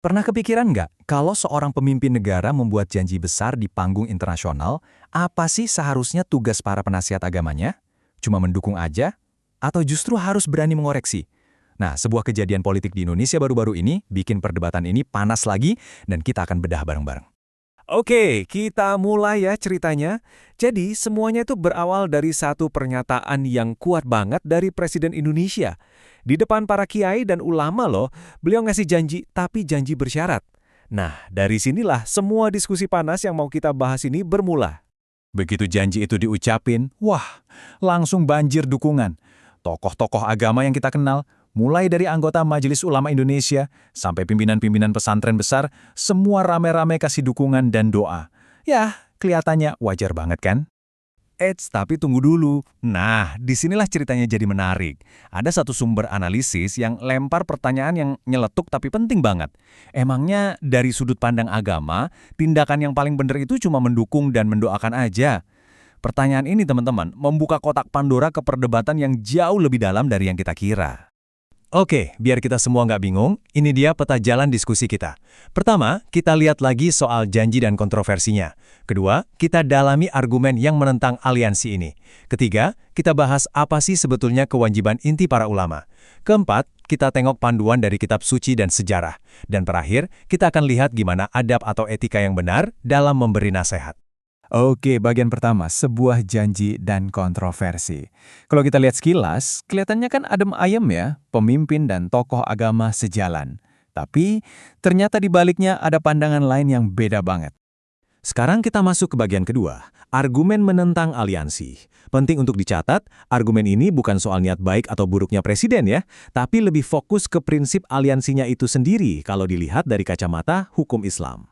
Pernah kepikiran nggak, kalau seorang pemimpin negara membuat janji besar di panggung internasional, apa sih seharusnya tugas para penasihat agamanya? Cuma mendukung aja? Atau justru harus berani mengoreksi? Nah, sebuah kejadian politik di Indonesia baru-baru ini bikin perdebatan ini panas lagi, dan kita akan bedah bareng-bareng. Oke, kita mulai ya ceritanya. Jadi, semuanya itu berawal dari satu pernyataan yang kuat banget dari Presiden Indonesia. Di depan para kiai dan ulama loh, beliau ngasih janji, tapi janji bersyarat. Nah, dari sinilah semua diskusi panas yang mau kita bahas ini bermula. Begitu janji itu diucapin, wah, langsung banjir dukungan. Tokoh-tokoh agama yang kita kenal, mulai dari anggota Majelis Ulama Indonesia sampai pimpinan-pimpinan pesantren besar, semua rame-rame kasih dukungan dan doa. Ya, kelihatannya wajar banget kan? Eits, tapi tunggu dulu. Nah, disinilah ceritanya jadi menarik. Ada satu sumber analisis yang lempar pertanyaan yang nyeletuk tapi penting banget. Emangnya dari sudut pandang agama, tindakan yang paling benar itu cuma mendukung dan mendoakan aja? Pertanyaan ini teman-teman membuka kotak Pandora ke perdebatan yang jauh lebih dalam dari yang kita kira. Oke, biar kita semua nggak bingung, ini dia peta jalan diskusi kita. Pertama, kita lihat lagi soal janji dan kontroversinya. Kedua, kita dalami argumen yang menentang aliansi ini. Ketiga, kita bahas apa sih sebetulnya kewajiban inti para ulama. Keempat, kita tengok panduan dari kitab suci dan sejarah. Dan terakhir, kita akan lihat gimana adab atau etika yang benar dalam memberi nasihat. Oke, bagian pertama, sebuah janji dan kontroversi. Kalau kita lihat sekilas, kelihatannya kan adem ayem ya, pemimpin dan tokoh agama sejalan. Tapi, ternyata di baliknya ada pandangan lain yang beda banget. Sekarang kita masuk ke bagian kedua, argumen menentang aliansi. Penting untuk dicatat, argumen ini bukan soal niat baik atau buruknya presiden ya, tapi lebih fokus ke prinsip aliansinya itu sendiri kalau dilihat dari kacamata hukum Islam.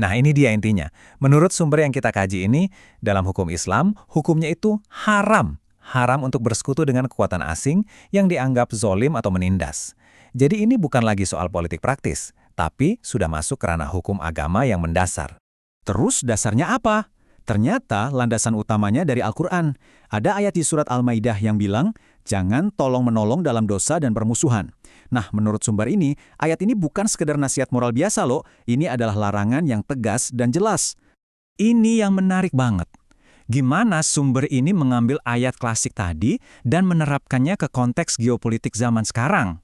Nah, ini dia intinya. Menurut sumber yang kita kaji ini, dalam hukum Islam, hukumnya itu haram. Haram untuk bersekutu dengan kekuatan asing yang dianggap zolim atau menindas. Jadi ini bukan lagi soal politik praktis, tapi sudah masuk ke ranah hukum agama yang mendasar. Terus dasarnya apa? Ternyata landasan utamanya dari Al-Quran. Ada ayat di surat Al-Maidah yang bilang, jangan tolong-menolong dalam dosa dan permusuhan. Nah, menurut sumber ini, ayat ini bukan sekedar nasihat moral biasa loh. Ini adalah larangan yang tegas dan jelas. Ini yang menarik banget. Gimana sumber ini mengambil ayat klasik tadi dan menerapkannya ke konteks geopolitik zaman sekarang?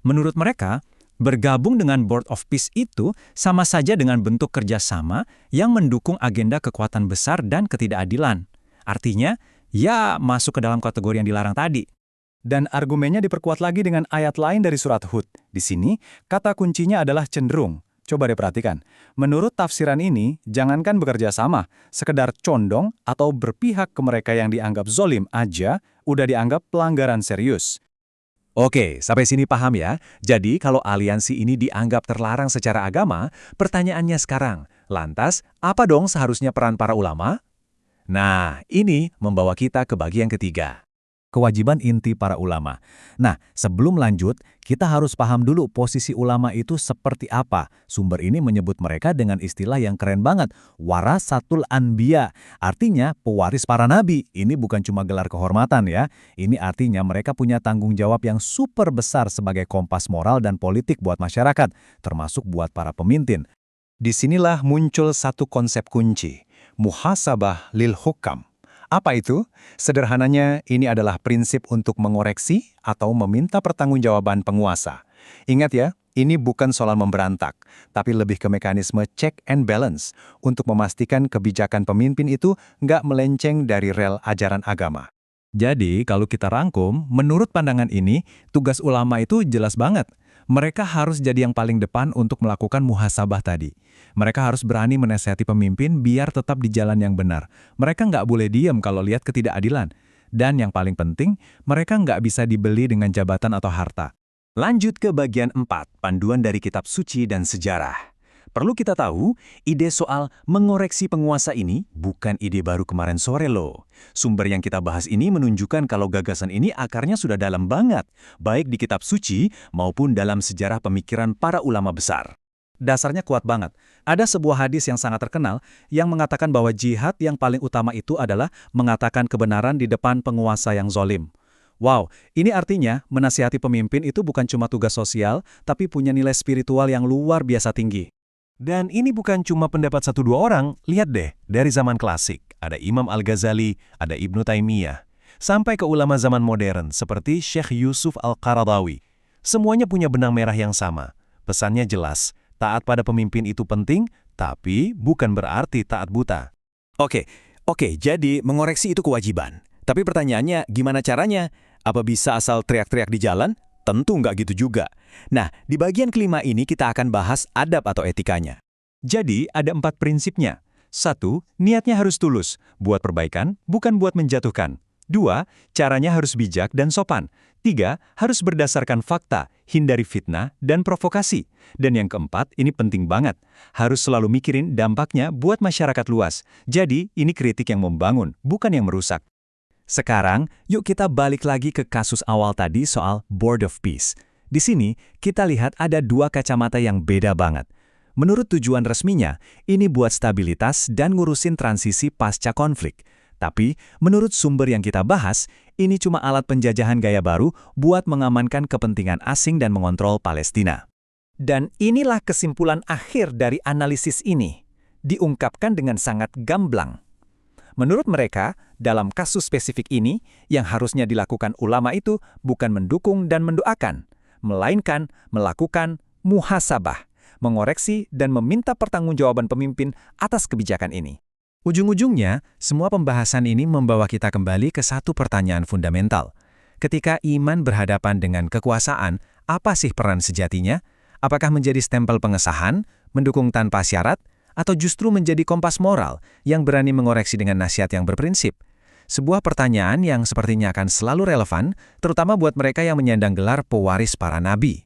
Menurut mereka, bergabung dengan Board of Peace itu sama saja dengan bentuk kerjasama yang mendukung agenda kekuatan besar dan ketidakadilan. Artinya, ya masuk ke dalam kategori yang dilarang tadi. Dan argumennya diperkuat lagi dengan ayat lain dari surat Hud. Di sini, kata kuncinya adalah cenderung. Coba deh perhatikan. Menurut tafsiran ini, jangankan bekerja sama, sekedar condong atau berpihak ke mereka yang dianggap zolim aja, udah dianggap pelanggaran serius. Oke, sampai sini paham ya? Jadi kalau aliansi ini dianggap terlarang secara agama, pertanyaannya sekarang, lantas apa dong seharusnya peran para ulama? Nah, ini membawa kita ke bagian ketiga. Kewajiban inti para ulama. Nah, sebelum lanjut, kita harus paham dulu posisi ulama itu seperti apa. Sumber ini menyebut mereka dengan istilah yang keren banget, warasatul anbiya. Artinya, pewaris para nabi. Ini bukan cuma gelar kehormatan ya. Ini artinya mereka punya tanggung jawab yang super besar sebagai kompas moral dan politik buat masyarakat, termasuk buat para pemimpin. Disinilah muncul satu konsep kunci, muhasabah lil hukam. Apa itu? Sederhananya, ini adalah prinsip untuk mengoreksi atau meminta pertanggungjawaban penguasa. Ingat ya, ini bukan soal memberantak, tapi lebih ke mekanisme check and balance untuk memastikan kebijakan pemimpin itu nggak melenceng dari rel ajaran agama. Jadi, kalau kita rangkum, menurut pandangan ini, tugas ulama itu jelas banget. Mereka harus jadi yang paling depan untuk melakukan muhasabah tadi. Mereka harus berani menasihati pemimpin biar tetap di jalan yang benar. Mereka nggak boleh diam kalau lihat ketidakadilan. Dan yang paling penting, mereka nggak bisa dibeli dengan jabatan atau harta. Lanjut ke bagian 4, panduan dari kitab suci dan sejarah. Perlu kita tahu, ide soal mengoreksi penguasa ini bukan ide baru kemarin sore loh. Sumber yang kita bahas ini menunjukkan kalau gagasan ini akarnya sudah dalam banget, baik di kitab suci maupun dalam sejarah pemikiran para ulama besar. Dasarnya kuat banget. Ada sebuah hadis yang sangat terkenal yang mengatakan bahwa jihad yang paling utama itu adalah mengatakan kebenaran di depan penguasa yang zolim. Wow, ini artinya menasihati pemimpin itu bukan cuma tugas sosial, tapi punya nilai spiritual yang luar biasa tinggi. Dan ini bukan cuma pendapat 1-2 orang, lihat deh, dari zaman klasik, ada Imam Al-Ghazali, ada Ibnu Taimiyah, sampai ke ulama zaman modern seperti Syekh Yusuf Al-Qaradawi. Semuanya punya benang merah yang sama. Pesannya jelas, taat pada pemimpin itu penting, tapi bukan berarti taat buta. Oke, jadi mengoreksi itu kewajiban. Tapi pertanyaannya, gimana caranya? Apa bisa asal teriak-teriak di jalan? Tentu nggak gitu juga. Nah, di bagian kelima ini kita akan bahas adab atau etikanya. Jadi, ada 4 prinsipnya. 1. Niatnya harus tulus, buat perbaikan, bukan buat menjatuhkan. 2. Caranya harus bijak dan sopan. 3. Harus berdasarkan fakta, hindari fitnah dan provokasi. Dan yang keempat, ini penting banget, harus selalu mikirin dampaknya buat masyarakat luas. Jadi, ini kritik yang membangun, bukan yang merusak. Sekarang, yuk kita balik lagi ke kasus awal tadi soal Board of Peace. Di sini, kita lihat ada 2 kacamata yang beda banget. Menurut tujuan resminya, ini buat stabilitas dan ngurusin transisi pasca konflik. Tapi, menurut sumber yang kita bahas, ini cuma alat penjajahan gaya baru buat mengamankan kepentingan asing dan mengontrol Palestina. Dan inilah kesimpulan akhir dari analisis ini. Diungkapkan dengan sangat gamblang. Menurut mereka, dalam kasus spesifik ini, yang harusnya dilakukan ulama itu bukan mendukung dan mendoakan, melainkan melakukan muhasabah, mengoreksi dan meminta pertanggungjawaban pemimpin atas kebijakan ini. Ujung-ujungnya, semua pembahasan ini membawa kita kembali ke satu pertanyaan fundamental. Ketika iman berhadapan dengan kekuasaan, apa sih peran sejatinya? Apakah menjadi stempel pengesahan, mendukung tanpa syarat, atau justru menjadi kompas moral yang berani mengoreksi dengan nasihat yang berprinsip? Sebuah pertanyaan yang sepertinya akan selalu relevan, terutama buat mereka yang menyandang gelar pewaris para nabi.